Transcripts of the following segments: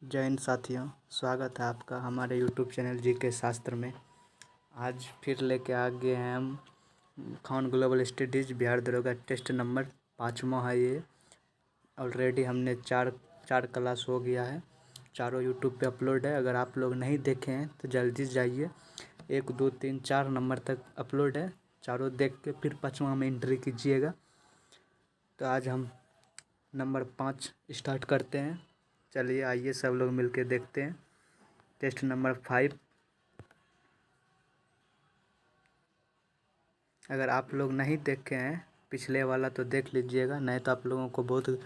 जय हिंद साथियों, स्वागत है आपका हमारे यूट्यूब चैनल जीके शास्त्र में। आज फिर लेके आ गए हैं हम खान ग्लोबल स्टडीज़ बिहार दरोगा टेस्ट नंबर 5वां है ये। ऑलरेडी हमने चार क्लास हो गया है, चारों यूट्यूब पे अपलोड है। अगर आप लोग नहीं देखे हैं तो जल्दी जाइए, 1 2 3 4 नंबर तक अपलोड है, चारों देख के फिर 5वां में एंट्री कीजिएगा। तो आज हम नंबर 5 स्टार्ट करते हैं। चलिए आइए सब लोग मिलके देखते हैं टेस्ट नंबर 5। अगर आप लोग नहीं देखे हैं पिछले वाला तो देख लीजिएगा, नहीं तो आप लोगों को बहुत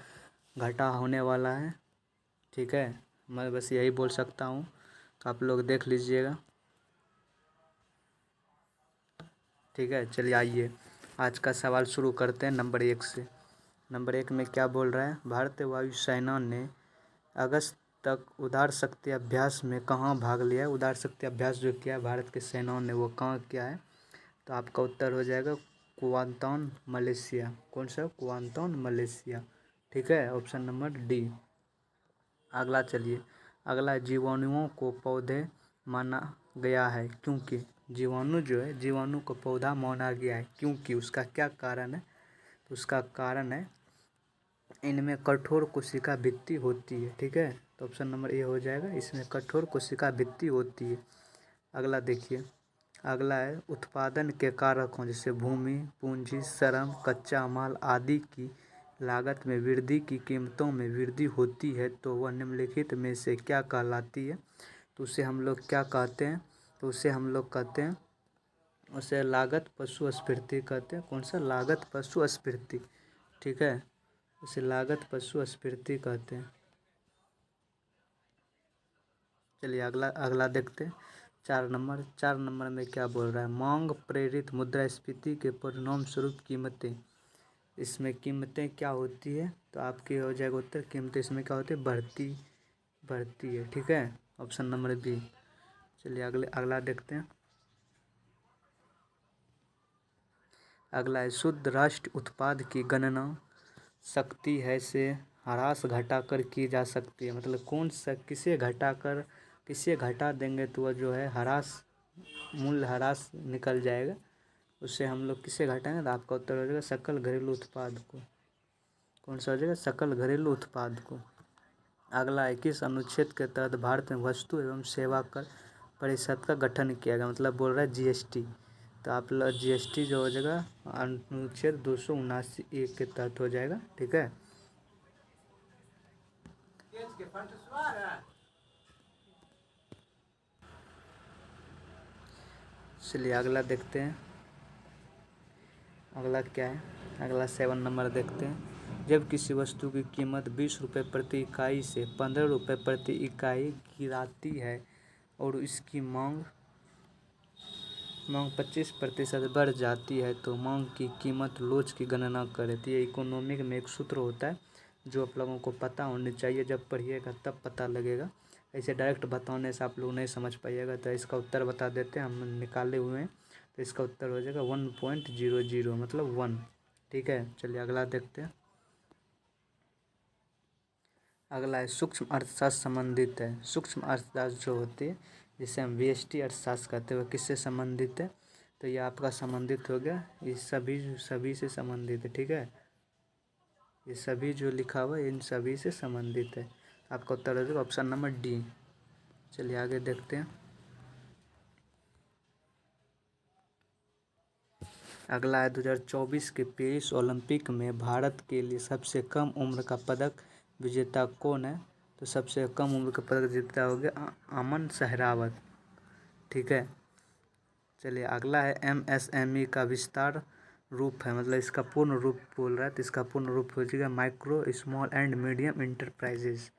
घाटा होने वाला है। ठीक है, मैं बस यही बोल सकता हूँ, तो आप लोग देख लीजिएगा। ठीक है, चलिए आइए आज का सवाल शुरू करते हैं नंबर 1 से। नंबर 1 में क्या बोल रहा है? भारतीय वायुसेना ने अगस्त तक उदार शक्ति अभ्यास में कहाँ भाग लिया है? उदार शक्ति अभ्यास जो किया है भारत के सेनाओं ने वो कहाँ किया है? तो आपका उत्तर हो जाएगा कुआंतान मलेशिया। कौन सा? कुआंतान मलेशिया। ठीक है, ऑप्शन नंबर डी। अगला चलिए, अगला जीवाणुओं को पौधे माना गया है क्योंकि जीवाणु जो है, जीवाणु को पौधा माना गया है क्योंकि उसका क्या कारण है? तो उसका कारण है इनमें कठोर कोशिका भित्ति होती है। ठीक है, तो ऑप्शन नंबर ए हो जाएगा, इसमें कठोर कोशिका भित्ति होती है। अगला देखिए, अगला है उत्पादन के कारकों जैसे भूमि, पूंजी, श्रम, कच्चा माल आदि की लागत में वृद्धि की कीमतों में वृद्धि होती है तो वह निम्नलिखित में से क्या कहलाती है? तो उसे हम लोग क्या कहते हैं? तो उसे हम लोग कहते हैं, उसे लागत पशुस्फीति कहते हैं। कौन सा? लागत पशुस्फीति। ठीक है, उसे लागत पशुस्फीति कहते हैं। चलिए अगला अगला देखते हैं। 4 नंबर में क्या बोल रहा है? मांग प्रेरित मुद्रास्फीति के परिणाम स्वरूप कीमतें, इसमें कीमतें क्या होती है? तो आपकी हो जाएगा उत्तर, कीमतें इसमें क्या होती है? बढ़ती है। ठीक है, ऑप्शन नंबर बी। चलिए अगला देखते हैं। अगला है शुद्ध राष्ट्र उत्पाद की गणना शक्ति है से ह्रास घटाकर की जा सकती है। मतलब कौन सा, किसे घटा देंगे तो वह जो है ह्रास, मूल्य ह्रास निकल जाएगा। उससे हम लोग किसे घटाएंगे? तो आपका उत्तर हो जाएगा सकल घरेलू उत्पाद को। कौन सा हो जाएगा? सकल घरेलू उत्पाद को। अगला है किस अनुच्छेद के तहत भारत में वस्तु एवं सेवा कर परिषद का गठन किया गया? मतलब बोल रहा है जीएसटी। तो आप लोग जीएसटी जो हो जाएगा अनुच्छेद 279 के तहत हो जाएगा। ठीक है, चलिए अगला देखते हैं। अगला क्या है? अगला 7 नंबर देखते हैं। जब किसी वस्तु की कीमत 20 रुपये प्रति इकाई से 15 रुपये प्रति इकाई गिराती है और इसकी मांग 25% बढ़ जाती है तो मांग की कीमत लोच की गणना करें। तो ये इकोनॉमिक में एक सूत्र होता है जो आप लोगों को पता होनी चाहिए, जब पढ़िएगा तब पता लगेगा। ऐसे डायरेक्ट बताने से आप लोग नहीं समझ पाइएगा। तो इसका उत्तर बता देते हैं, हम निकाले हुए हैं। तो इसका उत्तर हो जाएगा 1.00, मतलब 1। ठीक है, चलिए अगला देखते हैं। अगला है सूक्ष्म अर्थशास्त्र संबंधित है। सूक्ष्म अर्थशास्त्र जो होती है, जिसे हम व्यष्टि अर्थशास्त्र कहते हैं, वह किससे संबंधित है? तो ये आपका संबंधित हो गया, ये सभी से संबंधित है। ठीक है, ये सभी जो लिखा हुआ है इन सभी से संबंधित है। आपका उत्तर हो जाएगा ऑप्शन नंबर डी। चलिए आगे देखते हैं। अगला है 2024 के पेरिस ओलंपिक में भारत के लिए सबसे कम उम्र का पदक विजेता कौन है? तो सबसे कम उम्र का पदक विजेता हो गया अमन सहरावत। ठीक है, चलिए अगला है एमएसएमई का विस्तार रूप है, मतलब इसका पूर्ण रूप बोल रहा है। तो इसका पूर्ण रूप हो जाएगा micro small and medium enterprises.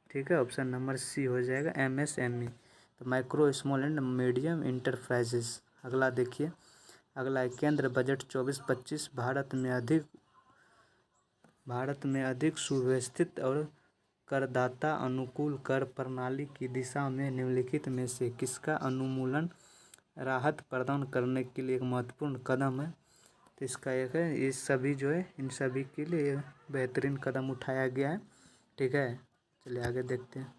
ठीक है, ऑप्शन नंबर सी हो जाएगा एमएसएमई। तो micro small and medium enterprises. अगला देखिए, अगला है केंद्र बजट 24-25 भारत में अधिक सुव्यवस्थित और करदाता अनुकूल कर प्रणाली की दिशा में निम्नलिखित में से किसका अनुमूलन राहत प्रदान करने के लिए एक महत्वपूर्ण कदम है? तो इसका एक है, ये सभी जो है इन सभी के लिए बेहतरीन कदम उठाया गया है। ठीक है, चलिए आगे देखते हैं।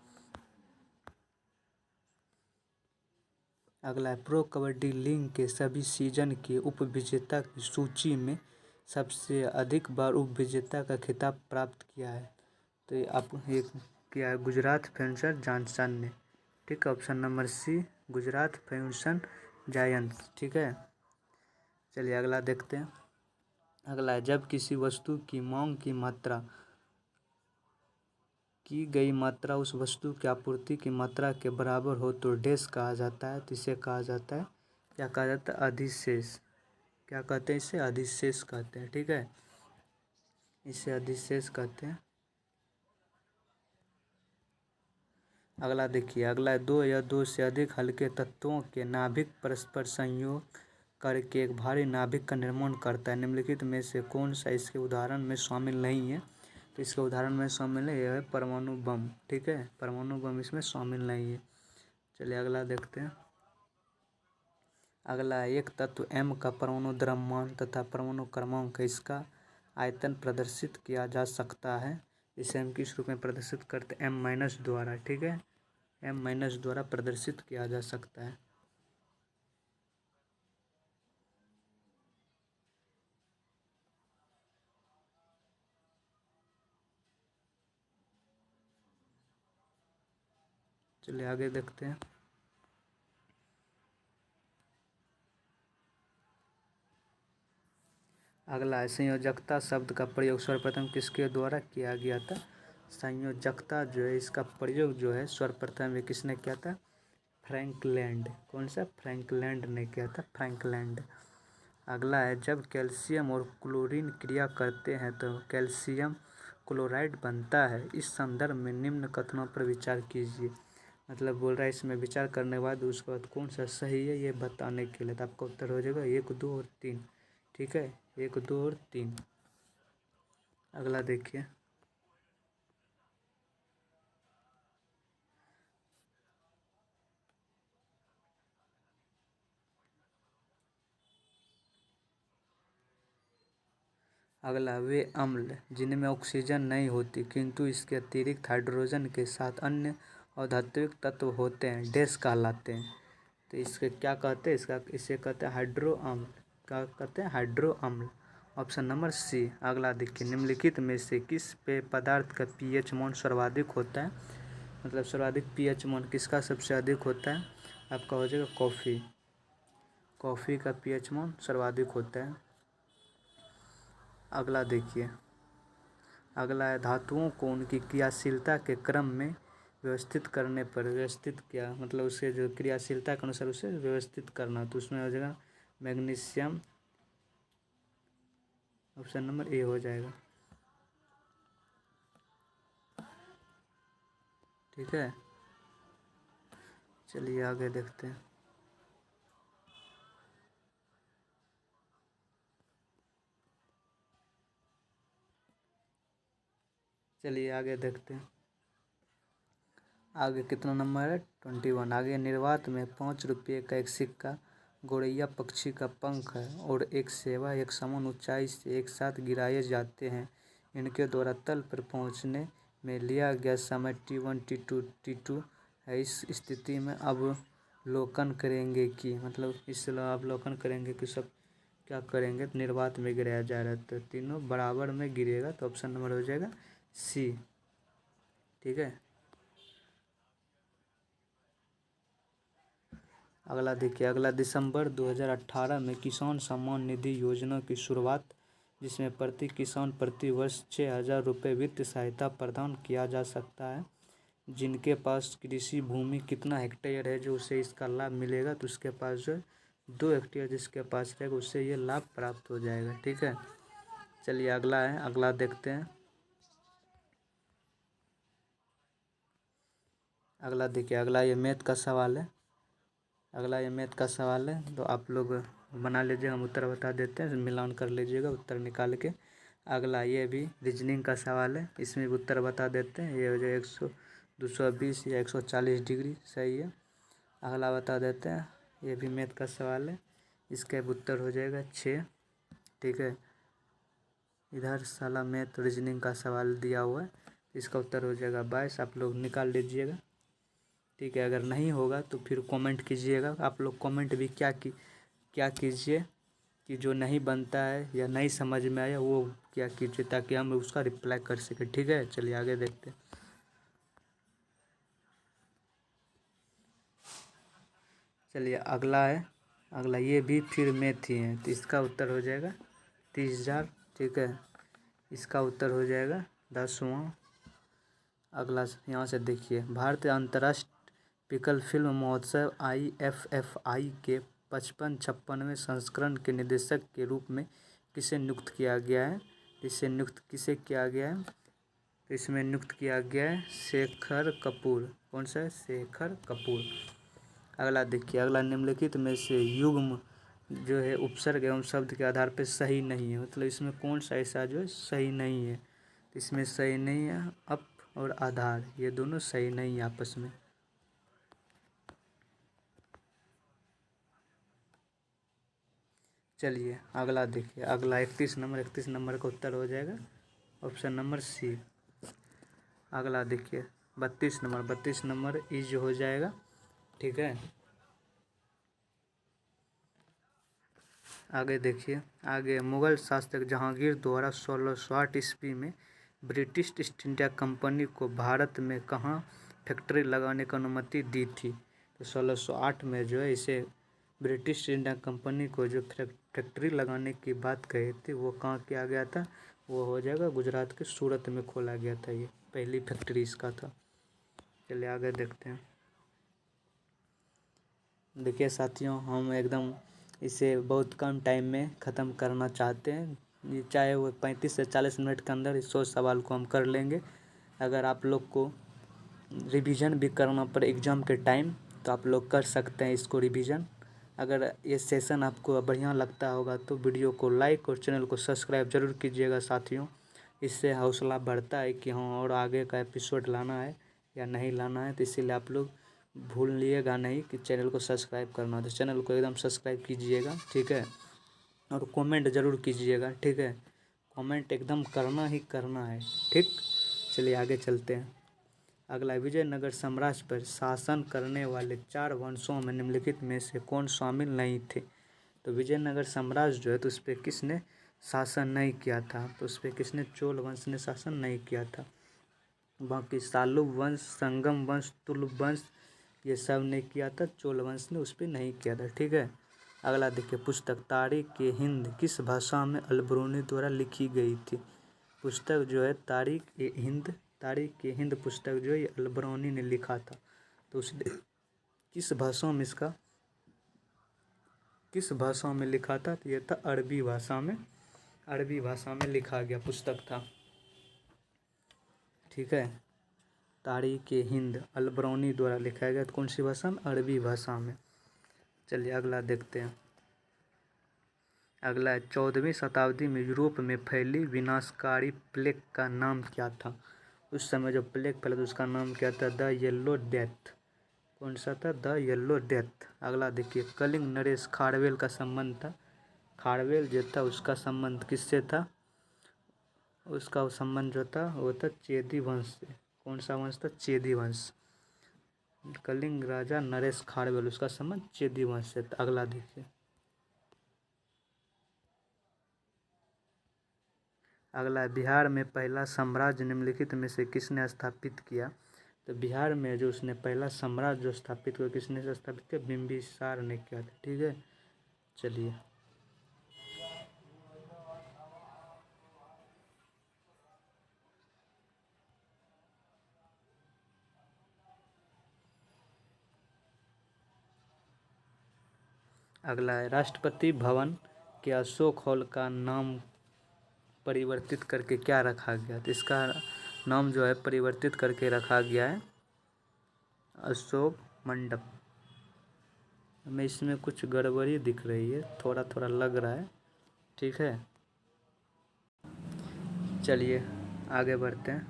अगला है प्रो कबड्डी लीग के सभी सीजन के उपविजेता की सूची में सबसे अधिक बार उपविजेता का खिताब प्राप्त किया है। तो ये आप ये किया है गुजरात फ्यूचर जॉनसन ने। ठीक है, option number C Gujarat Future Giants. ठीक है, चलिए अगला देखते हैं। अगला है जब किसी वस्तु की मांग की गई मात्रा उस वस्तु की आपूर्ति की मात्रा के बराबर हो तो डैश कहा जाता है। तो इसे कहा जाता है, क्या कहा जाता है, अधिशेष। क्या कहते हैं इसे, अधिशेष कहते हैं। ठीक है, इसे अधिशेष कहते हैं। अगला देखिए, अगला है दो या दो से अधिक हल्के तत्वों के नाभिक परस्पर संयोग करके एक भारी नाभिक का निर्माण करता है। निम्नलिखित में से कौन सा इसके उदाहरण में शामिल नहीं है। तो इसके उदाहरण में शामिल है, यह है परमाणु बम। ठीक है, परमाणु बम इसमें शामिल नहीं है। चलिए अगला देखते हैं। अगला है एक तत्व m का परमाणु द्रव्यमान तथा परमाणु क्रमांक है, इसका आयतन प्रदर्शित किया जा सकता है। इसे हम किस रूप में प्रदर्शित करते हैं, m माइनस द्वारा। ठीक है, m माइनस द्वारा प्रदर्शित किया जा सकता है। चलिए आगे देखते हैं। अगला है संयोजकता शब्द का प्रयोग सर्वप्रथम किसके द्वारा किया गया था। संयोजकता जो है इसका प्रयोग जो है सर्वप्रथम ये किसने किया था, फ्रैंकलैंड। कौन सा, फ्रैंकलैंड ने किया था, फ्रैंकलैंड। अगला है जब कैल्शियम और क्लोरीन क्रिया करते हैं तो कैल्शियम क्लोराइड बनता है। इस संदर्भ में निम्न कथनों पर विचार कीजिए। मतलब बोल रहा है इसमें विचार करने के बाद उसके बाद कौन सा सही है ये बताने के लिए। तो आपका उत्तर हो जाएगा 1, 2 और 3। ठीक है, 1, 2 और 3। अगला देखिए। अगला वे अम्ल जिनमें ऑक्सीजन नहीं होती किंतु इसके अतिरिक्त हाइड्रोजन के साथ अन्य अधात्विक तत्व होते हैं, डैश कहलाते हैं। तो इसके क्या कहते हैं, इसे कहते हैं हाइड्रो अम्ल। क्या कहते हैं, हाइड्रो अम्ल। Option number C. अगला देखिए, निम्नलिखित में से किस पेय पदार्थ का पीएच मान सर्वाधिक होता है। मतलब सर्वाधिक पीएच मान किसका सबसे अधिक होता है। आपका हो जाएगा कॉफ़ी। कॉफ़ी का पीएच मान सर्वाधिक होता है। अगला देखिए, अगला है धातुओं को उनकी क्रियाशीलता के क्रम में व्यवस्थित करने पर, व्यवस्थित क्या मतलब उसके जो क्रियाशीलता के अनुसार उसे व्यवस्थित करना। तो उसमें हो जाएगा मैग्नीशियम। ऑप्शन नंबर ए हो जाएगा। ठीक है, चलिए आगे देखते हैं। चलिए आगे देखते हैं। आगे कितना नंबर है, 21। आगे निर्वात में 5 रुपये का एक सिक्का, गौरैया पक्षी का पंख है और एक सेवा एक समान ऊंचाई से एक साथ गिराए जाते हैं। इनके द्वारा तल पर पहुंचने में लिया गया समय T1 T2 T2 है। इस स्थिति में अवलोकन करेंगे कि मतलब इस अवलोकन करेंगे कि सब क्या करेंगे, निर्वात में गिराया जा रहा है तो तीनों बराबर में गिरेगा। तो ऑप्शन नंबर हो जाएगा सी। ठीक है, अगला देखिए। अगला दिसंबर 2018 में किसान सम्मान निधि योजना की शुरुआत, जिसमें प्रति किसान प्रति वर्ष 6,000 रुपये वित्त सहायता प्रदान किया जा सकता है। जिनके पास कृषि भूमि कितना हेक्टेयर है जो उसे इसका लाभ मिलेगा। तो उसके पास जो 2 हेक्टेयर जिसके पास रहेगा उससे ये लाभ प्राप्त हो जाएगा। ठीक है, चलिए अगला है, अगला देखते हैं। अगला देखिए, अगला ये मैथ का सवाल है। अगला ये मैथ का सवाल है तो आप लोग बना लीजिएगा, हम उत्तर बता देते हैं, मिलान कर लीजिएगा उत्तर निकाल के। अगला ये भी रीजनिंग का सवाल है, इसमें भी उत्तर बता देते हैं। ये हो जाए 220 या 140 डिग्री सही है। अगला बता देते हैं, ये भी मैथ का सवाल है, इसका भी उत्तर हो जाएगा 6। ठीक है, इधर साला मैथ रीजनिंग का सवाल दिया हुआ है, इसका उत्तर हो जाएगा 22। आप लोग निकाल लीजिएगा। ठीक है। अगर नहीं होगा तो फिर कमेंट कीजिएगा। आप लोग कमेंट भी क्या कीजिए कि जो नहीं बनता है या नहीं समझ में आया वो क्या कीजिए, ताकि हम उसका रिप्लाई कर सकें। ठीक है, चलिए आगे देखते हैं। चलिए अगला है, अगला ये भी फिर मैथ ही है, तो इसका उत्तर हो जाएगा 30,000। ठीक है, इसका उत्तर हो जाएगा 10वां। अगला यहाँ से देखिए, भारतीय अंतर्राष्ट्रीय पिकल फिल्म महोत्सव IFFI के 56वें संस्करण के निदेशक के रूप में किसे नियुक्त किया गया है? इसे नियुक्त किसे किया गया है? तो इसमें नियुक्त किया गया है शेखर कपूर। कौन सा है? शेखर कपूर। अगला देखिए, अगला निम्नलिखित में से युग्म जो है उपसर्ग एवं शब्द के आधार पर सही नहीं है, मतलब इसमें कौन सा ऐसा जो है सही नहीं है? इसमें सही नहीं है अप और आधार, ये दोनों सही नहीं है आपस में। चलिए अगला देखिए, अगला 31 नंबर का उत्तर हो जाएगा ऑप्शन नंबर सी। अगला देखिए 32 नंबर इज हो जाएगा। ठीक है, आगे देखिए, आगे मुगल शासक जहांगीर द्वारा 1608 ईस्वी में ब्रिटिश ईस्ट इंडिया कंपनी को भारत में कहाँ फैक्ट्री लगाने की अनुमति दी थी? तो 1608 में जो है इसे ब्रिटिश इंडिया कंपनी को जो फैक्ट्री लगाने की बात कही थी वो कहाँ किया गया था? वो हो जाएगा गुजरात के सूरत में खोला गया था, ये पहली फैक्ट्री इसका था। चलिए आगे देखते हैं। देखिए साथियों, हम एकदम इसे बहुत कम टाइम में ख़त्म करना चाहते हैं, ये चाहे वो 35 से 40 मिनट के अंदर इस 100 सवाल को हम कर लेंगे। अगर आप लोग को रिवीजन भी करना पड़े एग्ज़ाम के टाइम तो आप लोग कर सकते हैं इसको रिवीजन। अगर ये सेशन आपको बढ़िया लगता होगा तो वीडियो को लाइक और चैनल को सब्सक्राइब ज़रूर कीजिएगा साथियों। इससे हौसला बढ़ता है कि हाँ और आगे का एपिसोड लाना है या नहीं लाना है, तो इसीलिए आप लोग भूलिएगा नहीं कि चैनल को सब्सक्राइब करना, तो चैनल को एकदम सब्सक्राइब कीजिएगा। ठीक है, और कमेंट ज़रूर कीजिएगा। ठीक है, कमेंट एकदम करना ही करना है। ठीक, चलिए आगे चलते हैं। अगला, विजयनगर साम्राज्य पर शासन करने वाले 4 वंशों में निम्नलिखित में से कौन शामिल नहीं थे? तो विजयनगर साम्राज्य जो है तो उस पर किसने शासन नहीं किया था? तो उस पर किसने? चोल वंश ने शासन नहीं किया था। बाकी सालुब वंश, संगम वंश, तुलुप वंश ये सब ने किया था, चोल वंश ने उस पर नहीं किया था। ठीक है, अगला देखिए, पुस्तक तारीख-ए-हिंद किस भाषा में अल-बरूनी द्वारा लिखी गई थी? पुस्तक जो है तारीख-ए-हिंद पुस्तक जो है अल-बरूनी ने लिखा था, तो उसने किस भाषा में लिखा था? तो ये था अरबी भाषा में लिखा गया पुस्तक था। ठीक है, तारीख-ए-हिंद अल-बरूनी द्वारा लिखा गया, तो कौन सी भाषा में? अरबी भाषा में। चलिए अगला देखते हैं। अगला है, 14वीं शताब्दी में यूरोप में फैली विनाशकारी प्लेग का नाम क्या था? उस समय जो प्लेग फैला था उसका नाम क्या था? The yellow death. कौन सा था? The yellow death. अगला देखिए, कलिंग नरेश खारवेल का संबंध था, खारवेल जो था उसका संबंध किससे था? उसका संबंध जो था वो था चेदी वंश से। कौन सा वंश था? चेदी वंश। कलिंग राजा नरेश खारवेल, उसका संबंध चेदी वंश से था। अगला देखिए, अगला, बिहार में पहला साम्राज्य निम्नलिखित में से किसने स्थापित किया? तो बिहार में जो उसने पहला साम्राज्य जो स्थापित किया किसने स्थापित किया? बिंबिसार ने किया था। ठीक है, चलिए अगला है, राष्ट्रपति भवन के अशोक हॉल का नाम परिवर्तित करके क्या रखा गया? तो इसका नाम जो है परिवर्तित करके रखा गया है अशोक मंडप। हमें इसमें कुछ गड़बड़ी दिख रही है, थोड़ा थोड़ा लग रहा है। ठीक है, चलिए आगे बढ़ते हैं।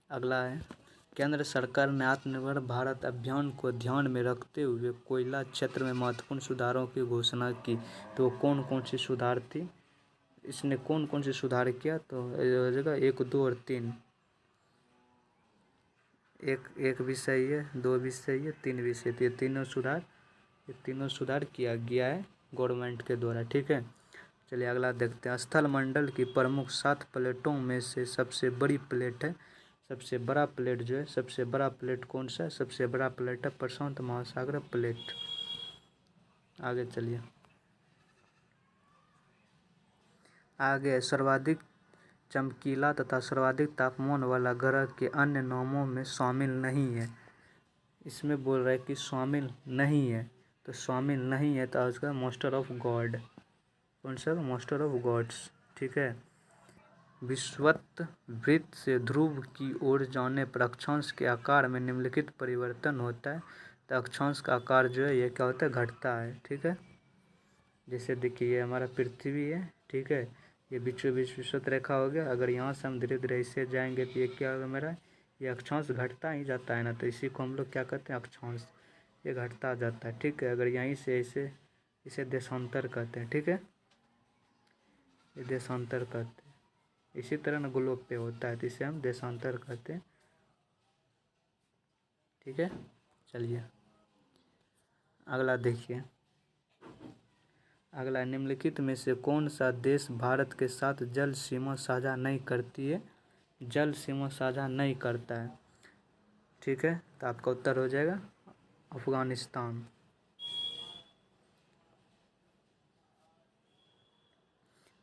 अगला है, केंद्र सरकार ने आत्मनिर्भर भारत अभियान को ध्यान में रखते हुए कोयला क्षेत्र में महत्वपूर्ण सुधारों की घोषणा की, तो कौन कौन सी सुधार थी? इसने कौन कौन से सुधार किया, तो हो जाएगा 1, 2 और 3। एक भी सही है, 2 भी सही है, 3 भी सही है। तो ये तीनों सुधार किया गया है गवर्नमेंट के द्वारा। ठीक है, चलिए अगला देखते हैं। स्थल मंडल की प्रमुख 7 प्लेटों में से सबसे बड़ी प्लेट है, सबसे बड़ा प्लेट जो है, सबसे बड़ा प्लेट कौन सा है? सबसे बड़ा प्लेट है प्रशांत महासागर प्लेट। आगे चलिए, आगे सर्वाधिक चमकीला तथा सर्वाधिक तापमान वाला ग्रह के अन्य नामों में शामिल नहीं है। इसमें बोल रहा है कि शामिल नहीं है, तो शामिल नहीं है तो उसका मास्टर ऑफ गॉड, कौन सा? Master of gods. ठीक है, विषुवत वृत्त से ध्रुव की ओर जाने पर अक्षांश के आकार में निम्नलिखित परिवर्तन होता है। तो अक्षांश का आकार जो है ये क्या होता है? घटता है। ठीक है, जैसे देखिए ये हमारा पृथ्वी है। ठीक है, ये बीचों बीच विषुवत रेखा हो गया। अगर यहाँ से हम धीरे धीरे ऐसे जाएंगे तो ये क्या होगा मेरा? ये अक्षांश घटता ही जाता है ना, तो इसी को हम लोग क्या कहते हैं? अक्षांश। ये घटता जाता है। ठीक है, अगर यहीं से ऐसे, इसे देशांतर कहते हैं। ठीक है, ये देशांतर कहते हैं। इसी तरह ना ग्लोब पे होता है, तो इसे हम देशांतर कहते हैं। ठीक है, चलिए अगला देखिए। अगला, निम्नलिखित में से कौन सा देश भारत के साथ जल सीमा साझा नहीं करती है? जल सीमा साझा नहीं करता है। ठीक है, तो आपका उत्तर हो जाएगा अफगानिस्तान।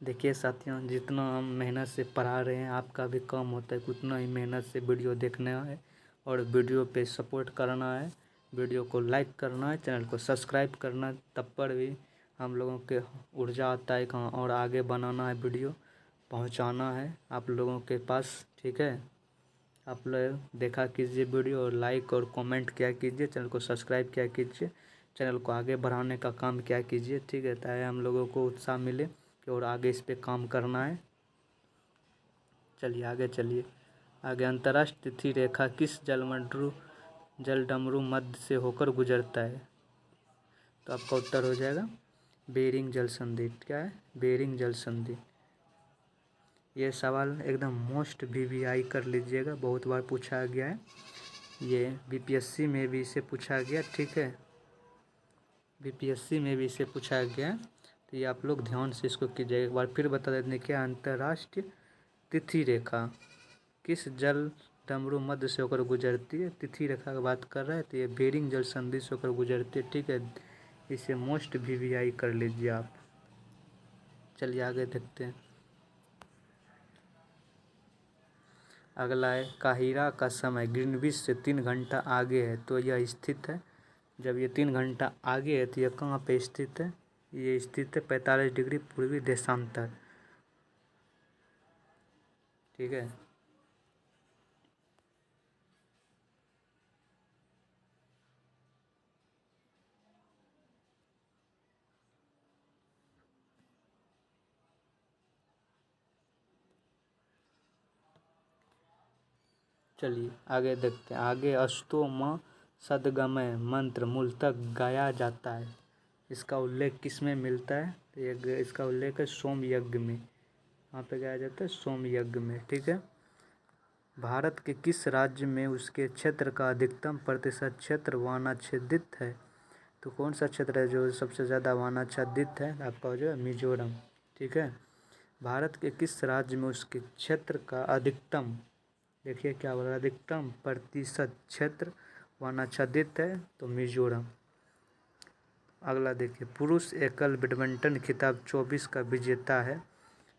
देखिए साथियों, जितना हम मेहनत से पढ़ा रहे हैं आपका भी काम होता है, उतना ही मेहनत से वीडियो देखना है और वीडियो पे सपोर्ट करना है, वीडियो को लाइक करना है, चैनल को सब्सक्राइब करना है। तब पर भी हम लोगों के ऊर्जा आता है कहाँ और आगे बनाना है, वीडियो पहुंचाना है आप लोगों के पास। ठीक है, आप लोग देखा कीजिए वीडियो और लाइक और कमेंट किया कीजिए, चैनल को सब्सक्राइब किया कीजिए, चैनल को आगे बढ़ाने का काम किया कीजिए। ठीक है, ताकि हम लोगों को उत्साह मिले कि और आगे इस पे काम करना है। चलिए आगे चलिए, आगे अंतर्राष्ट्रीय तिथि रेखा किस जलडमरू मध्य से होकर गुजरता है? तो आपका उत्तर हो जाएगा बेरिंग जल संधि। क्या है? बेरिंग जल संधि। ये सवाल एकदम मोस्ट वीवीआई कर लीजिएगा, बहुत बार पूछा गया है, ये बीपीएससी में भी इसे पूछा गया। ठीक है, बीपीएससी में भी इसे पूछा गया, तो ये आप लोग ध्यान से इसको कीजिएगा। एक बार फिर बता देते हैं, क्या अंतर्राष्ट्रीय तिथि रेखा किस जल डमरू मध्य से होकर गुजरती है? तिथि रेखा की बात कर रहा है, तो ये बेरिंग जल संधि से होकर गुजरती है। ठीक है, इसे मोस्ट वीवीआई कर लीजिए आप। चलिए आगे देखते हैं। अगला है, काहिरा का समय ग्रीनविच से 3 घंटा आगे है, तो यह स्थित है। जब ये 3 घंटा आगे है तो यह कहाँ पे स्थित है? ये स्थित है 45 डिग्री पूर्वी देशांतर। ठीक है, चलिए आगे देखते हैं। आगे अस्तोम सद्गमय मंत्र मूलतः गाया जाता है, इसका उल्लेख किस में मिलता है? तो ये इसका उल्लेख है सोम यज्ञ में। वहाँ पे गाया जाता है सोम यज्ञ में। ठीक है, भारत के किस राज्य में उसके क्षेत्र का अधिकतम प्रतिशत क्षेत्र वनाच्छादित है? तो कौन सा क्षेत्र है जो सबसे ज़्यादा वनाच्छादित है? आपका हो जाएगा मिजोरम। ठीक है, भारत के किस राज्य में उसके क्षेत्र का अधिकतम, देखिए क्या बोल रहा है, अधिकतम प्रतिशत क्षेत्र वनाच्छादित है? तो मिजोरम। अगला देखिए, पुरुष एकल बैडमिंटन खिताब 24 का विजेता है।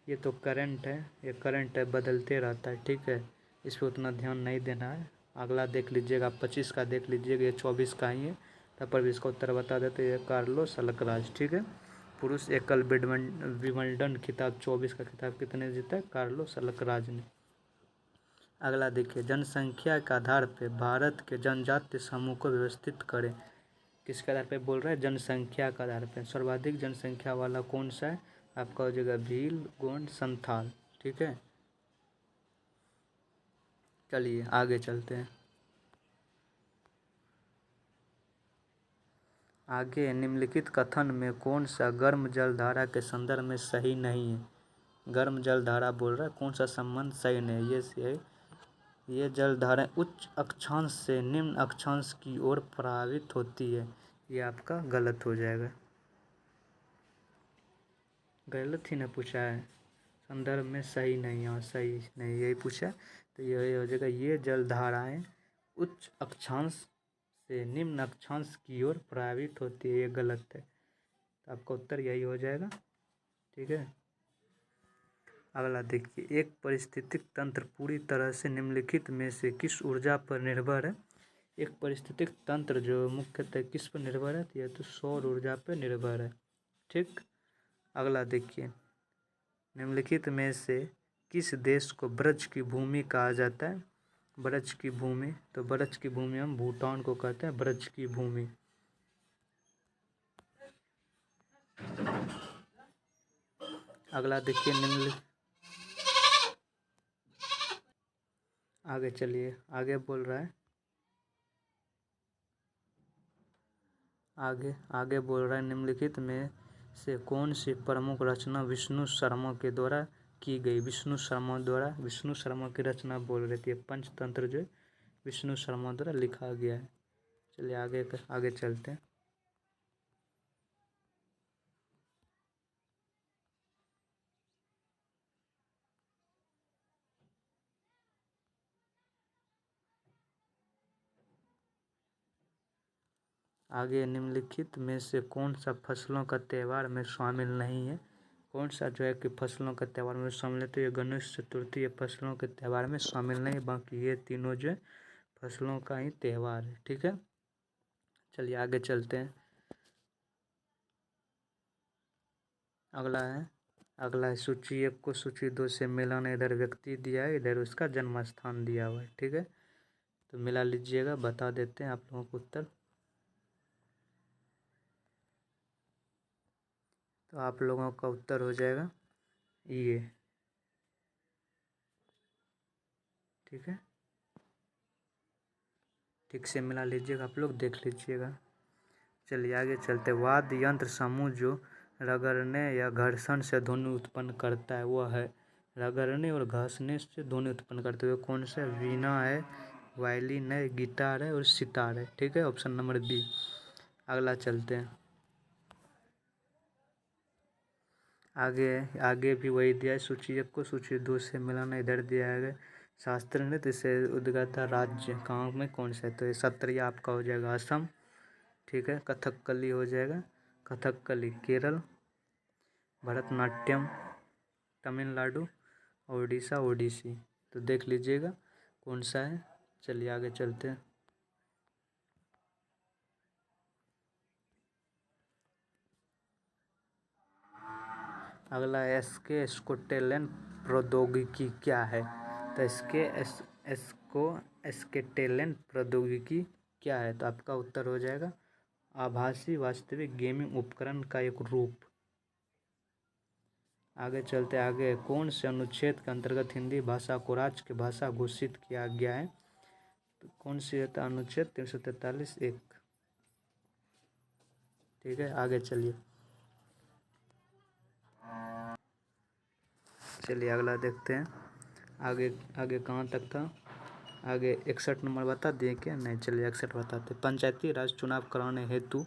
ये तो करंट है, ये करंट है, बदलते रहता है। ठीक है, इस पर उतना ध्यान नहीं देना है। अगला देख लीजिएगा, 25 का देख लीजिएगा, ये 24 का ही है, तब पर भी इसका उत्तर बता देते हैं, कार्लोस अल्कराज। ठीक है, पुरुष एकल विंबलडन खिताब 24 का खिताब कितने जीता है? कार्लोस अल्कराज ने। अगला देखिए, जनसंख्या के आधार पर भारत के जनजातीय समूह को व्यवस्थित करें। किसके आधार पे बोल रहा है? जनसंख्या के आधार पे। सर्वाधिक जनसंख्या वाला कौन सा है? आपका हो जाएगा भील, गोंड, संथाल। ठीक है, चलिए आगे चलते हैं। आगे निम्नलिखित कथन में कौन सा गर्म जल धारा के संदर्भ में सही नहीं है? गर्म जलधारा बोल रहा है, कौन सा संबंध सही नहीं, ये जलधाराएं उच्च अक्षांश से निम्न अक्षांश की ओर प्रवाहित होती है। ये आपका गलत हो जाएगा, गलत ही ना पूछा है, संदर्भ में सही नहीं है, सही नहीं यही पूछा है, तो यही हो जाएगा। ये जलधाराएं उच्च अक्षांश से निम्न अक्षांश की ओर प्रवाहित होती है, ये गलत है, तो आपका उत्तर यही हो जाएगा। ठीक है, अगला देखिए, एक पारिस्थितिक तंत्र पूरी तरह से निम्नलिखित में से किस ऊर्जा पर निर्भर है। एक पारिस्थितिक तंत्र जो मुख्यतः किस पर निर्भर है, यह तो सौर ऊर्जा पर निर्भर है। ठीक, अगला देखिए, निम्नलिखित में से किस देश को ब्रज की भूमि कहा जाता है। ब्रज की भूमि, तो ब्रज की भूमि हम भूटान को कहते हैं ब्रज की भूमि। अगला देखिए, आगे चलिए, आगे बोल रहा है, आगे बोल रहा है, निम्नलिखित में से कौन सी प्रमुख रचना विष्णु शर्मा के द्वारा की गई। विष्णु शर्मा की रचना बोल रही थी, पंचतंत्र जो विष्णु शर्मा द्वारा लिखा गया है। चलिए आगे चलते हैं। आगे, निम्नलिखित में से कौन सा फसलों का त्यौहार में शामिल नहीं है। कौन सा जो है कि फसलों का त्यौहार में शामिल है, तो ये गणेश चतुर्थी, ये फसलों के त्यौहार में शामिल नहीं है, बाकी ये तीनों जो है फसलों का ही त्यौहार है। ठीक है, चलिए आगे चलते हैं। अगला है सूची 1 को सूची 2 से मिलाना। इधर व्यक्ति दिया है, इधर उसका जन्म स्थान दिया हुआ है। ठीक है, तो मिला लीजिएगा, बता देते हैं आप लोगों को उत्तर। तो आप लोगों का उत्तर हो जाएगा ये। ठीक है, ठीक से मिला लीजिएगा, आप लोग देख लीजिएगा। चलिए आगे चलते। वाद्य यंत्र समूह जो रगड़ने या घर्षण से ध्वनि उत्पन्न करता है, वह है। रगड़ने और घर्षणे से ध्वनि उत्पन्न करते हुए कौन सा? वीणा है, वायलिन है, गिटार है और सितार है। ठीक है, ऑप्शन नंबर बी। अगला चलते हैं। आगे भी वही दिया है, सूची 1 को सूची 2 से मिलाना। इधर दिया है शास्त्र नृत्य से उद्गत राज्य कहाँ में कौन सा है, तो ये सत्रिया आपका हो जाएगा असम। ठीक है, कथकली हो जाएगा कथकली केरल, भरतनाट्यम तमिलनाडु, ओडिशा ओडिसी। तो देख लीजिएगा कौन सा है। चलिए आगे चलते हैं। अगला एसके स्कोटेलन प्रौद्योगिकी क्या है, तो स्केटेलन प्रौद्योगिकी क्या है, तो आपका उत्तर हो जाएगा आभासी वास्तविक गेमिंग उपकरण का एक रूप। आगे चलते, आगे कौन से अनुच्छेद के अंतर्गत हिंदी भाषा को राज्य की भाषा घोषित किया गया है, तो कौन सी है, अनुच्छेद 343(1). ठीक है, आगे चलिए अगला देखते हैं। आगे कहाँ तक था, आगे 61 नंबर बता दिए क्या, नहीं, चलिए 61 बताते। पंचायती राज चुनाव कराने हेतु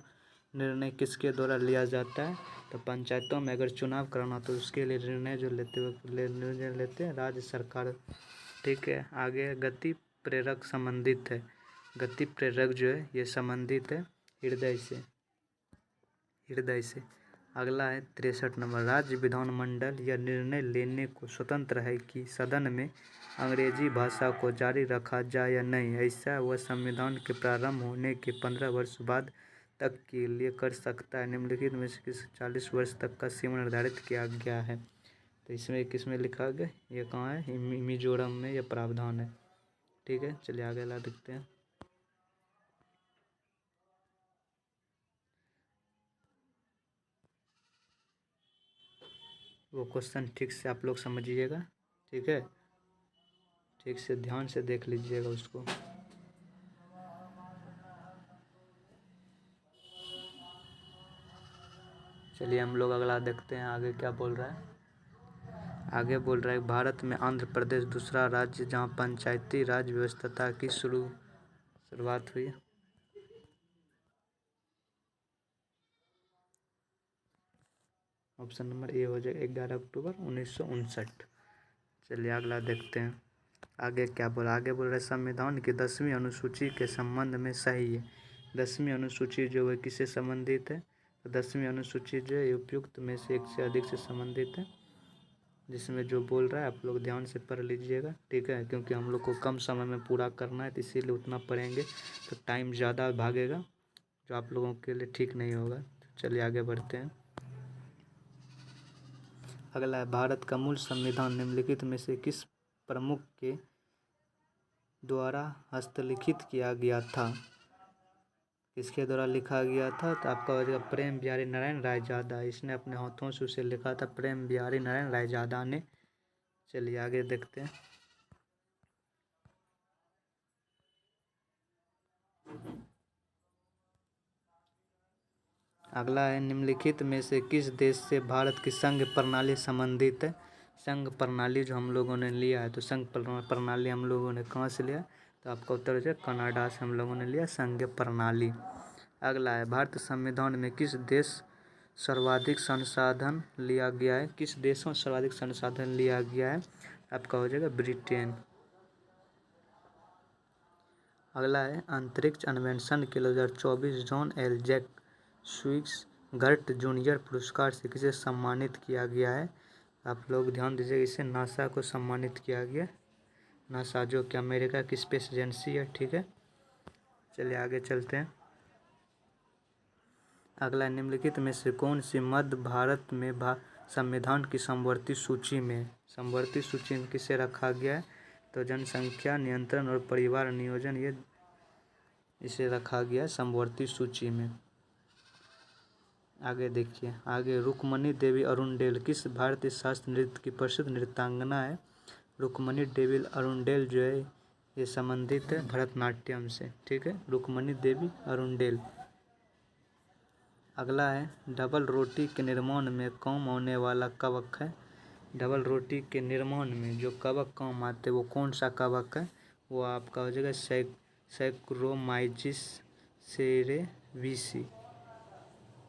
निर्णय किसके द्वारा लिया जाता है, तो पंचायतों में अगर चुनाव कराना तो उसके लिए निर्णय जो निर्णय लेते हैं राज्य सरकार। ठीक है, आगे गति प्रेरक संबंधित है, गति प्रेरक जो है ये संबंधित है हृदय से। अगला है 63 नंबर। राज्य विधानमंडल यह निर्णय लेने को स्वतंत्र है कि सदन में अंग्रेजी भाषा को जारी रखा जाए या नहीं। ऐसा वह संविधान के प्रारंभ होने के 15 वर्ष बाद तक के लिए कर सकता है। निम्नलिखित में से किस 40 वर्ष तक का सीमा निर्धारित किया गया है, तो इसमें किस में लिखा गया, ये कहाँ है, मिजोरम में यह प्रावधान है। ठीक है, चलिए आगे ला देखते हैं। वो क्वेश्चन ठीक से आप लोग समझिएगा। ठीक है, ठीक से ध्यान से देख लीजिएगा उसको। चलिए हम लोग अगला देखते हैं आगे क्या बोल रहा है। आगे बोल रहा है भारत में आंध्र प्रदेश दूसरा राज्य जहां पंचायती राज व्यवस्था की शुरुआत हुई। ऑप्शन नंबर ए हो जाएगा 11 अक्टूबर 1959। चलिए अगला देखते हैं आगे क्या बोला। आगे बोल रहा है संविधान की 10वीं अनुसूची के संबंध में सही है। 10वीं अनुसूची जो है किससे संबंधित है? तो 10वीं अनुसूची जो है उपयुक्त में से एक से अधिक से संबंधित है, जिसमें जो बोल रहा है आप लोग ध्यान से पढ़ लीजिएगा, ठीक है, क्योंकि हम लोग को कम समय में पूरा करना है तो इसीलिए उतना पढ़ेंगे तो टाइम ज़्यादा भागेगा, जो आप लोगों के लिए ठीक नहीं होगा। तो चलिए आगे बढ़ते हैं। अगला है भारत का मूल संविधान निम्नलिखित में से किस प्रमुख के द्वारा हस्तलिखित किया गया था? किसके द्वारा लिखा गया था? तो आपका हो जाएगा प्रेम बिहारी नारायण रायजादा। इसने अपने हाथों से उसे लिखा था, प्रेम बिहारी नारायण रायजादा ने। चलिए आगे देखते हैं। अगला है निम्नलिखित में से किस देश से भारत की संघ प्रणाली संबंधित है? संघ प्रणाली जो हम लोगों ने लिया है, तो संघ प्रणाली हम लोगों ने कहाँ से लिया? तो आपका उत्तर हो जाए कनाडा से हम लोगों ने लिया संघ प्रणाली। अगला है भारत संविधान में किस देश सर्वाधिक संसाधन लिया गया है? किस देशों सर्वाधिक संसाधन लिया गया है? आपका हो जाएगा ब्रिटेन। अगला है अंतरिक्ष अन्वेषण के 2024 जॉन एल जैक स्विग्स-गर्ट जूनियर पुरस्कार से किसे सम्मानित किया गया है? आप लोग ध्यान दीजिए, इसे नासा को सम्मानित किया गया। नासा जो कि अमेरिका की स्पेस एजेंसी है, ठीक है। चलिए आगे चलते हैं। अगला निम्नलिखित में से कौन सी मध्य भारत में संविधान की समवर्ती सूची में किसे रखा गया है? तो जनसंख्या नियंत्रण और परिवार नियोजन, ये इसे रखा गया समवर्ती सूची में। आगे देखिए, आगे रुक्मणी देवी अरुणडेल किस भारतीय शास्त्रीय नृत्य की प्रसिद्ध नृत्यांगना है? रुक्मणी देवी अरुणडेल जो है ये संबंधित है भरतनाट्यम से, ठीक है, रुक्मणी देवी अरुणडेल। अगला है डबल रोटी के निर्माण में काम आने वाला कवक है। डबल रोटी के निर्माण में जो कवक काम आते हैं वो कौन सा कवक है? वो आपका हो जाएगा सैक्रोमाइजिस सेरेविसी,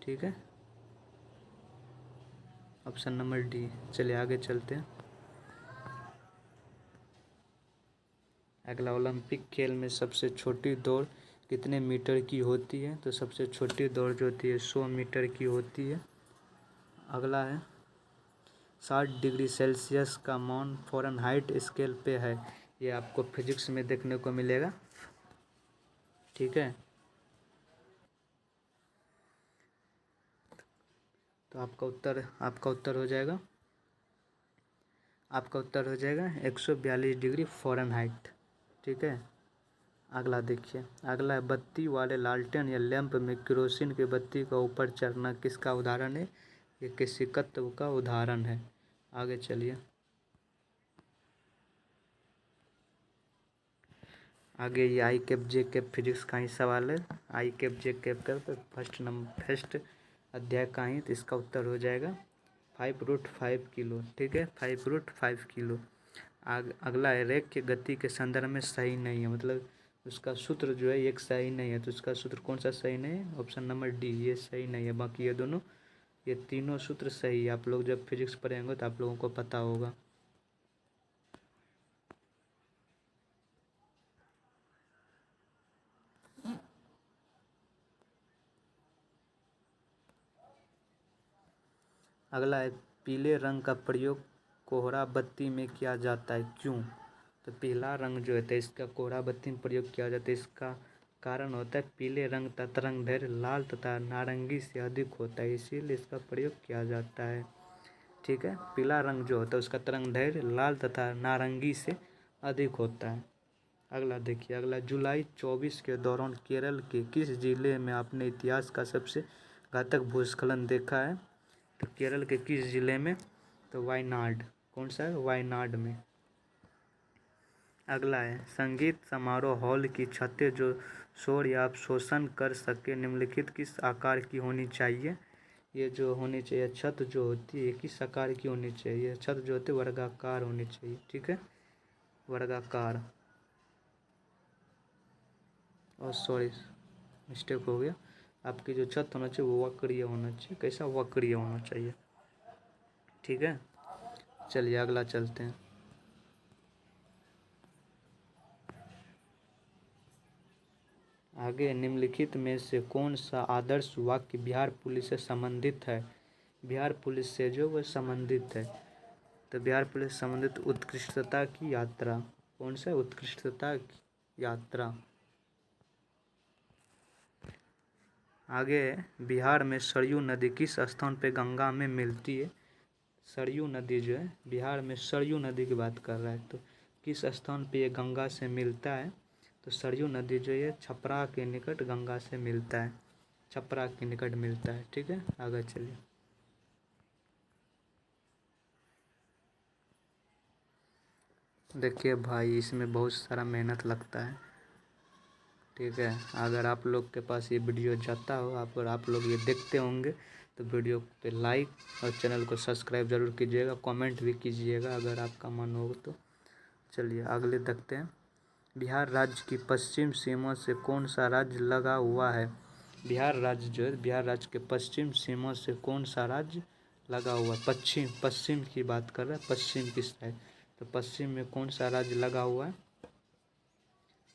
ठीक है, ऑप्शन नंबर डी। चलिए आगे चलते हैं। अगला ओलंपिक खेल में सबसे छोटी दौड़ कितने मीटर की होती है? तो सबसे छोटी दौड़ जो होती है 100 मीटर की होती है। अगला है 60 डिग्री सेल्सियस का मान फ़ारेनहाइट स्केल पे है। ये आपको फिजिक्स में देखने को मिलेगा, ठीक है। तो आपका उत्तर हो जाएगा 142 डिग्री फ़ारेनहाइट, ठीक है। अगला देखिए, अगला है बत्ती वाले लालटेन या लैंप में केरोसिन की बत्ती का ऊपर चढ़ना किसका उदाहरण है? ये किसी तत्व का उदाहरण है। आगे चलिए, आगे ये आई कैप जे कैप फिजिक्स का ही सवाल है। आई कैप जे कैप का फर्स्ट अध्याय का ही, तो इसका उत्तर हो जाएगा 5√5 किलो, ठीक है, 5√5 किलो। अगला है रेख की गति के संदर्भ में सही नहीं है, मतलब उसका सूत्र जो है एक सही नहीं है, तो उसका सूत्र कौन सा सही नहीं है? ऑप्शन नंबर डी, ये सही नहीं है। बाकी ये तीनों सूत्र सही है। आप लोग जब फिजिक्स पढ़ेंगे तो आप लोगों को पता होगा। अगला है पीले रंग का प्रयोग कोहरा बत्ती में किया जाता है, क्यों? तो पीला रंग जो है तो इसका कोहरा बत्ती में प्रयोग किया जाता है, इसका कारण होता है पीले रंग का तरंग दैर्घ्य लाल तथा नारंगी से अधिक होता है, इसीलिए इसका प्रयोग किया जाता है, ठीक है। पीला रंग जो होता है उसका तरंग दैर्घ्य लाल तथा नारंगी से अधिक होता है। अगला देखिए, अगला जुलाई 24 के दौरान केरल के किस जिले में आपने इतिहास का सबसे घातक भूस्खलन देखा है? तो केरल के किस जिले में? तो वायनाड। कौन सा है? वायनाड में। अगला है संगीत समारोह हॉल की छतें जो शोर या अवशोषण कर सके निम्नलिखित किस आकार की होनी चाहिए? ये जो होनी चाहिए छत जो होती है किस आकार की होनी चाहिए, छत जो होती है वर्गाकार होनी चाहिए, ठीक है, वर्गाकार। और सॉरी मिस्टेक हो गया, आपकी जो छत होना चाहिए वो वक्रीय होना चाहिए। कैसा, वक्रीय होना चाहिए, ठीक है। चलिए अगला चलते हैं। आगे निम्नलिखित में से कौन सा आदर्श वाक्य बिहार पुलिस से संबंधित है। बिहार पुलिस से जो वह संबंधित है, तो बिहार पुलिस से संबंधित उत्कृष्टता की यात्रा, कौन सा, उत्कृष्टता की यात्रा। आगे बिहार में सरयू नदी किस स्थान पे गंगा में मिलती है। सरयू नदी जो है, बिहार में सरयू नदी की बात कर रहा है, तो किस स्थान पे ये गंगा से मिलता है, तो सरयू नदी जो है छपरा के निकट गंगा से मिलता है, छपरा के निकट मिलता है, ठीक है। आगे चलिए। देखिए भाई इसमें बहुत सारा मेहनत लगता है, ठीक है। अगर आप लोग के पास ये वीडियो जाता हो, अगर आप लोग ये देखते होंगे तो वीडियो पे लाइक और चैनल को सब्सक्राइब ज़रूर कीजिएगा, कमेंट भी कीजिएगा अगर आपका मन हो तो। चलिए अगले देखते हैं। बिहार राज्य की पश्चिम सीमा से कौन सा राज्य लगा हुआ है। बिहार राज्य जो है, बिहार राज्य के पश्चिम सीमा से कौन सा राज्य लगा हुआ है। पश्चिम, पश्चिम की बात कर रहे हैं, पश्चिम की साइड, तो पश्चिम में कौन सा राज्य लगा हुआ है,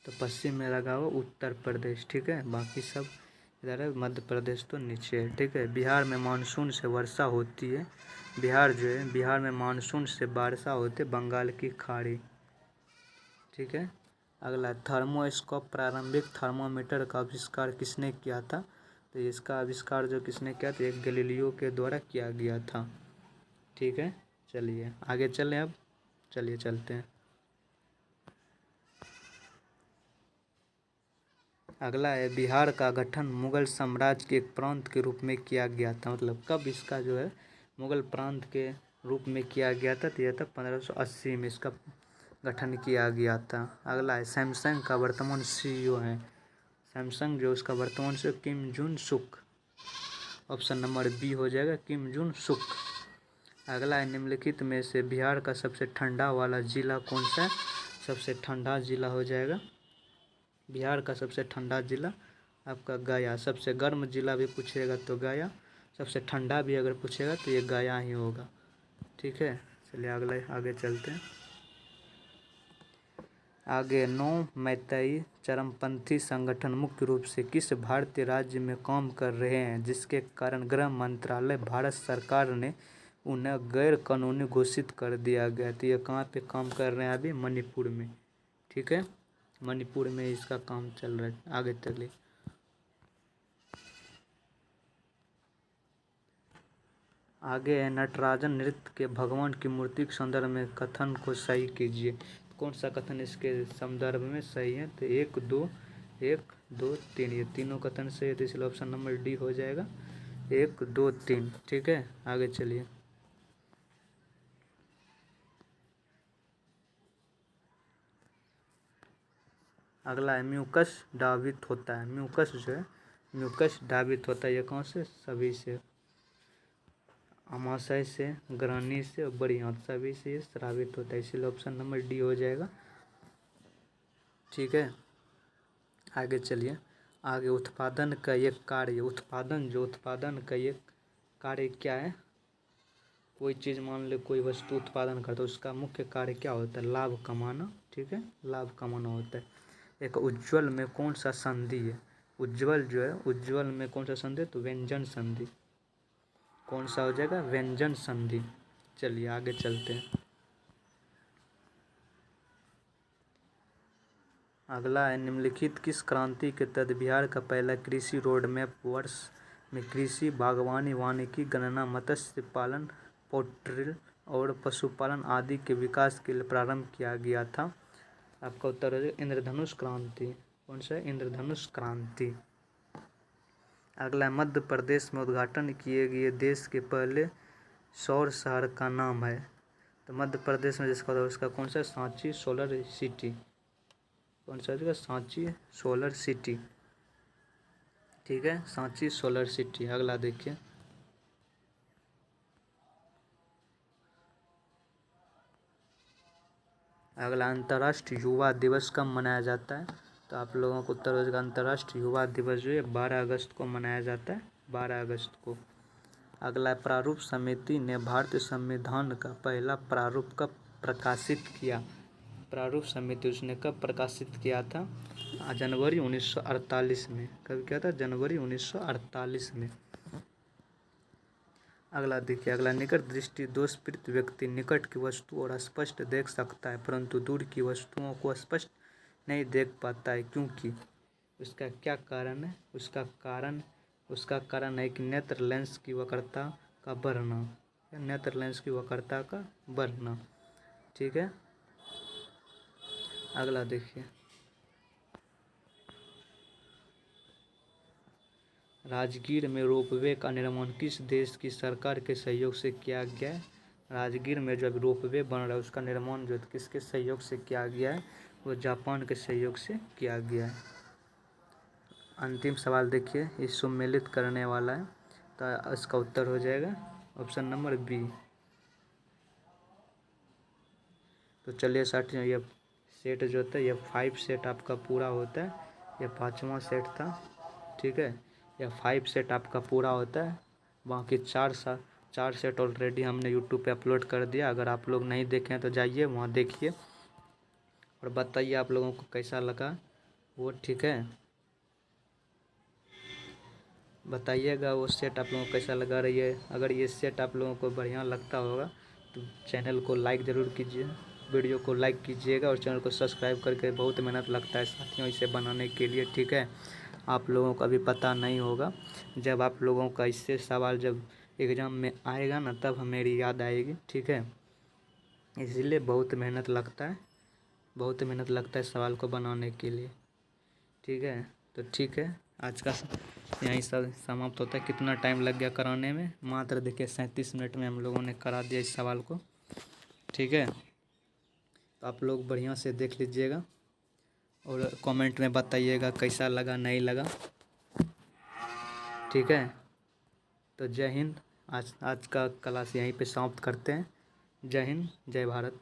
तो पश्चिम में लगा हुआ उत्तर प्रदेश, ठीक है। बाकी सब इधर है, मध्य प्रदेश तो नीचे है, ठीक है। बिहार में मानसून से वर्षा होती है। बिहार जो है, बिहार में मानसून से वर्षा होती है बंगाल की खाड़ी, ठीक है। अगला थर्मोस्कोप, प्रारंभिक थर्मोमीटर का आविष्कार किसने किया था, तो इसका आविष्कार जो किसने किया था, एक गैलीलियो के द्वारा किया गया था, ठीक है। चलिए आगे चलें अब, चलिए चलते हैं। अगला है बिहार का गठन मुगल साम्राज्य के एक प्रांत के रूप में किया गया था, मतलब कब इसका जो है मुगल प्रांत के रूप में किया गया था, तो यह था 1580 में इसका गठन किया गया था। अगला है सैमसंग का वर्तमान सीईओ है। सैमसंग जो उसका वर्तमान से किम जुन सुक, ऑप्शन नंबर बी हो जाएगा, किम जुन सुक। अगला है निम्नलिखित में से बिहार का सबसे ठंडा वाला जिला कौन सा है, सबसे ठंडा जिला हो जाएगा बिहार का सबसे ठंडा जिला आपका गया। सबसे गर्म जिला भी पूछेगा तो गया, सबसे ठंडा भी अगर पूछेगा तो ये गया ही होगा, ठीक है। चलिए अगले आगे चलते हैं। आगे नौ मैतेई चरमपंथी संगठन मुख्य रूप से किस भारतीय राज्य में काम कर रहे हैं, जिसके कारण गृह मंत्रालय भारत सरकार ने उन्हें गैर कानूनी घोषित कर दिया गया। तो ये कहाँ पे काम कर रहे हैं अभी, मणिपुर में, ठीक है, मणिपुर में इसका काम चल रहा है। आगे चलिए। आगे है नटराजन नृत्य के भगवान की मूर्ति के संदर्भ में कथन को सही कीजिए। कौन सा कथन इसके संदर्भ में सही है, तो एक दो तीन, ये तीनों कथन सही है, तो इसलिए ऑप्शन नंबर डी हो जाएगा, 1 2 3, ठीक है। आगे चलिए। अगला है म्यूकस डावित होता है। म्यूकस जो है, म्यूकस डावित होता है, ये कौन से, सभी से, अमाशय से, ग्रहणी से और बड़ी आंत, सभी से ये स्रावित होता है, इसीलिए ऑप्शन नंबर डी हो जाएगा, ठीक है। आगे चलिए। आगे उत्पादन का एक कार्य, उत्पादन का एक कार्य क्या है। कोई चीज़ मान लो, कोई वस्तु उत्पादन करता है, उसका मुख्य कार्य क्या होता है, लाभ कमाना, ठीक है, लाभ कमाना होता है। एक उज्ज्वल में कौन सा संधि है, उज्ज्वल जो है, उज्ज्वल में कौन सा संधि है, तो व्यंजन संधि, कौन सा हो जाएगा, व्यंजन संधि। चलिए आगे चलते हैं। अगला है निम्नलिखित किस क्रांति के तहत बिहार का पहला कृषि रोड मैप वर्ष में कृषि, बागवानी, वानिकी, गणना, मत्स्य पालन, पोल्ट्री और पशुपालन आदि के विकास के लिए प्रारंभ किया गया था। आपका उत्तर हो जाएगा इंद्रधनुष क्रांति। कौन सा है, इंद्रधनुष क्रांति। अगला मध्य प्रदेश में उद्घाटन किए गए देश के पहले सौर शहर का नाम है, तो मध्य प्रदेश में जिसका उसका कौन सा, सांची सोलर सिटी, कौन सा होगा, सांची सोलर सिटी, ठीक है, सांची सोलर सिटी। अगला देखिए। अगला अंतर्राष्ट्रीय युवा दिवस कब मनाया जाता है? तो आप लोगों को उत्तर हो जाएगा अंतर्राष्ट्रीय युवा दिवस जो है 12 अगस्त को मनाया जाता है, 12 अगस्त को। अगला प्रारूप समिति ने भारतीय संविधान का पहला प्रारूप कब प्रकाशित किया? प्रारूप समिति उसने कब प्रकाशित किया था? जनवरी 1948 में। कब किया था? जनवरी 1948 में। अगला देखिए, अगला निकट दृष्टि दोषपूरित व्यक्ति निकट की वस्तु और स्पष्ट देख सकता है परंतु दूर की वस्तुओं को स्पष्ट नहीं देख पाता है, क्योंकि उसका क्या कारण है? उसका कारण है कि नेत्र लेंस की वक्रता का बढ़ना, नेत्र लेंस की वक्रता का बढ़ना। ठीक है, अगला देखिए, राजगीर में रोपवे का निर्माण किस देश की सरकार के सहयोग से किया गया है? राजगीर में जो रोपवे बन रहा है उसका निर्माण जो किसके सहयोग से किया गया है? वो जापान के सहयोग से किया गया है। अंतिम सवाल देखिए, ये सम्मिलित करने वाला है, तो इसका उत्तर हो जाएगा ऑप्शन नंबर बी। तो चलिए साथियों, ये सेट जो होता है ये 5 सेट आपका पूरा होता है, ये 5वां सेट था। ठीक है, ये 5 सेट आपका पूरा होता है, बाकी 4 सेट ऑलरेडी हमने यूट्यूब पे अपलोड कर दिया। अगर आप लोग नहीं देखे हैं तो जाइए वहाँ देखिए और बताइए आप लोगों को कैसा लगा वो। ठीक है, बताइएगा वो सेट आप लोगों को कैसा लगा रही है। अगर ये सेट आप लोगों को बढ़िया लगता होगा तो चैनल को लाइक ज़रूर कीजिए, वीडियो को लाइक कीजिएगा और चैनल को सब्सक्राइब करके। बहुत मेहनत लगता है साथियों इसे बनाने के लिए। ठीक है, आप लोगों को अभी पता नहीं होगा, जब आप लोगों का इससे सवाल जब एग्ज़ाम में आएगा ना तब मेरी याद आएगी। ठीक है, इसलिए बहुत मेहनत लगता है सवाल को बनाने के लिए। ठीक है, तो ठीक है, आज का यहीं सब समाप्त होता है। कितना टाइम लग गया कराने में? मात्र देखिए 37 मिनट में हम लोगों ने करा दिया इस सवाल को। ठीक है, तो आप लोग बढ़िया से देख लीजिएगा और कमेंट में बताइएगा कैसा लगा नहीं लगा। ठीक है, तो जय हिंद। आज का क्लास यहीं पे समाप्त करते हैं। जय हिंद, जय भारत।